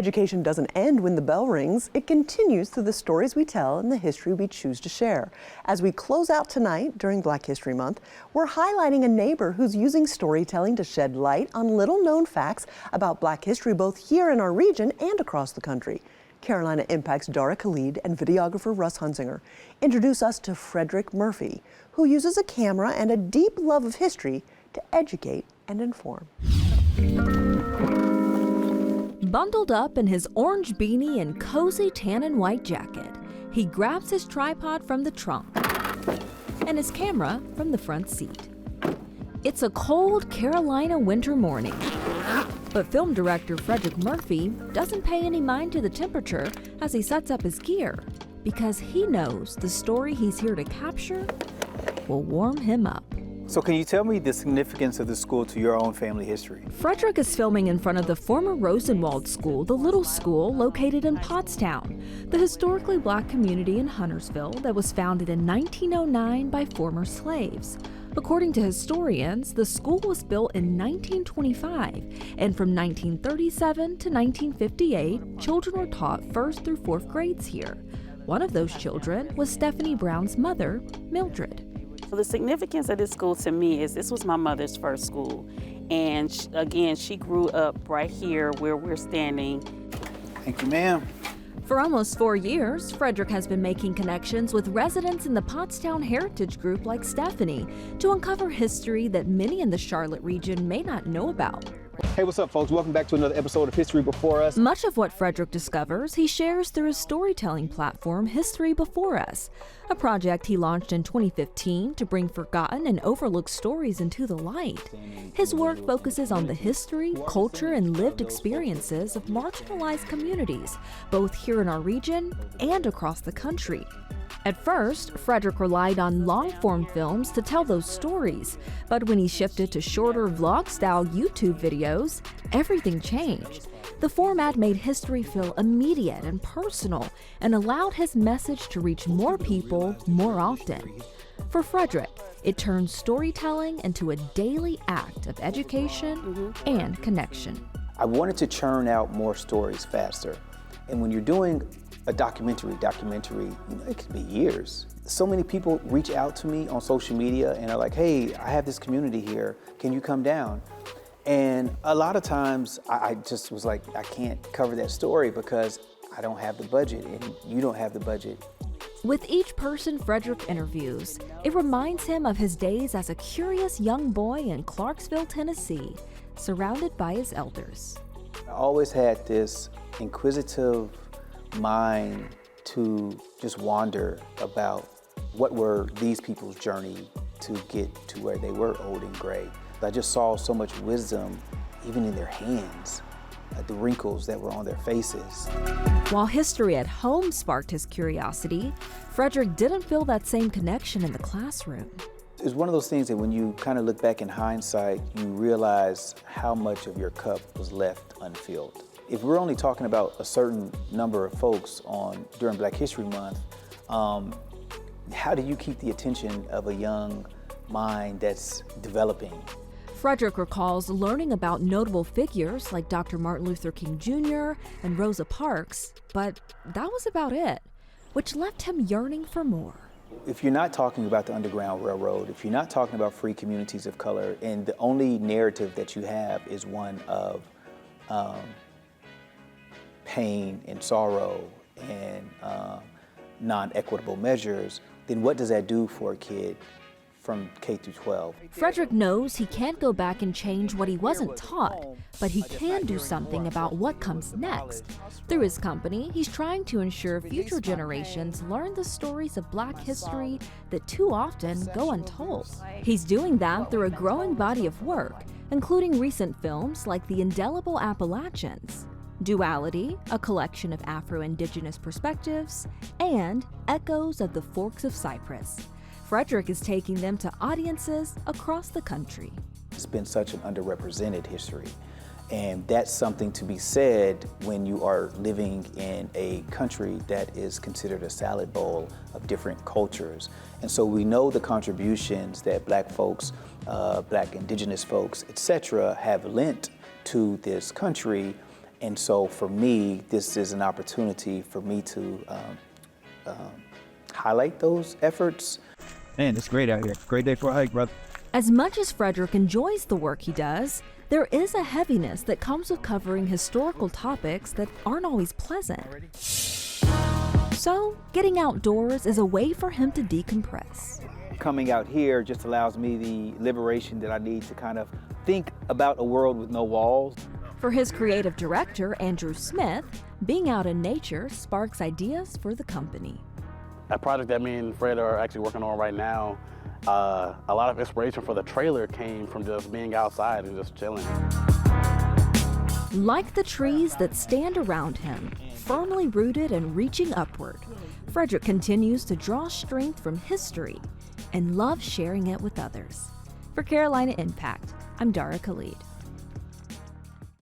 Education doesn't end when the bell rings. It continues through the stories we tell and the history we choose to share. As we close out tonight during Black History Month, we're highlighting a neighbor who's using storytelling to shed light on little-known facts about Black history both here in our region and across the country. Carolina Impact's Dara Khalid and videographer Russ Hunsinger introduce us to Frederick Murphy, who uses a camera and a deep love of history to educate and inform. Bundled up in his orange beanie and cozy tan and white jacket, he grabs his tripod from the trunk and his camera from the front seat. It's a cold Carolina winter morning, but film director Frederick Murphy doesn't pay any mind to the temperature as he sets up his gear, because he knows the story he's here to capture will warm him up. So can you tell me the significance of the school to your own family history? Frederick is filming in front of the former Rosenwald School, the little school located in Pottstown, the historically Black community in Huntersville that was founded in 1909 by former slaves. According to historians, the school was built in 1925, and from 1937 to 1958, children were taught 1st through 4th grades here. One of those children was Stephanie Brown's mother, Mildred. The significance of this school to me is this was my mother's first school. And again, she grew up right here where we're standing. Thank you, ma'am. For almost 4 years, Frederick has been making connections with residents in the Pottstown Heritage Group like Stephanie to uncover history that many in the Charlotte region may not know about. Hey, what's up, folks? Welcome back to another episode of History Before Us. Much of what Frederick discovers, he shares through his storytelling platform, History Before Us, a project he launched in 2015 to bring forgotten and overlooked stories into the light. His work focuses on the history, culture, and lived experiences of marginalized communities, both here in our region and across the country. At first, Frederick relied on long-form films to tell those stories, but when he shifted to shorter vlog-style YouTube videos, everything changed. The format made history feel immediate and personal and allowed his message to reach more people more often. For Frederick, it turned storytelling into a daily act of education and connection. I wanted to churn out more stories faster. And when you're doing a documentary, it could be years. So many people reach out to me on social media and are like, hey, I have this community here, can you come down? And a lot of times I just was like, I can't cover that story because I don't have the budget and you don't have the budget. With each person Frederick interviews, it reminds him of his days as a curious young boy in Clarksville, Tennessee, surrounded by his elders. I always had this inquisitive mind to just wander about what were these people's journey to get to where they were old and gray. I just saw so much wisdom even in their hands, the wrinkles that were on their faces. While history at home sparked his curiosity, Frederick didn't feel that same connection in the classroom. It's one of those things that when you kind of look back in hindsight, you realize how much of your cup was left unfilled. If we're only talking about a certain number of folks during Black History Month, how do you keep the attention of a young mind that's developing? Frederick recalls learning about notable figures like Dr. Martin Luther King Jr. and Rosa Parks, but that was about it, which left him yearning for more. If you're not talking about the Underground Railroad, if you're not talking about free communities of color, and the only narrative that you have is one of pain and sorrow and non-equitable measures, then what does that do for a kid from K through 12? Frederick knows he can't go back and change what he wasn't taught, but he can do something about what comes next. Through his company, he's trying to ensure future generations learn the stories of Black history that too often go untold. He's doing that through a growing body of work, including recent films like The Indelible Appalachians, Duality, a collection of Afro-Indigenous perspectives, and Echoes of the Forks of Cypress. Frederick is taking them to audiences across the country. It's been such an underrepresented history, and that's something to be said when you are living in a country that is considered a salad bowl of different cultures. And so we know the contributions that Black folks, Black Indigenous folks, etc., have lent to this country. And so for me, this is an opportunity for me to highlight those efforts. Man, it's great out here. Great day for a hike, brother. As much as Frederick enjoys the work he does, there is a heaviness that comes with covering historical topics that aren't always pleasant. So, getting outdoors is a way for him to decompress. Coming out here just allows me the liberation that I need to kind of think about a world with no walls. For his creative director, Andrew Smith, being out in nature sparks ideas for the company. A project that me and Fred are actually working on right now, a lot of inspiration for the trailer came from just being outside and just chilling. Like the trees that stand around him, firmly rooted and reaching upward, Frederick continues to draw strength from history and loves sharing it with others. For Carolina Impact, I'm Dara Khalid.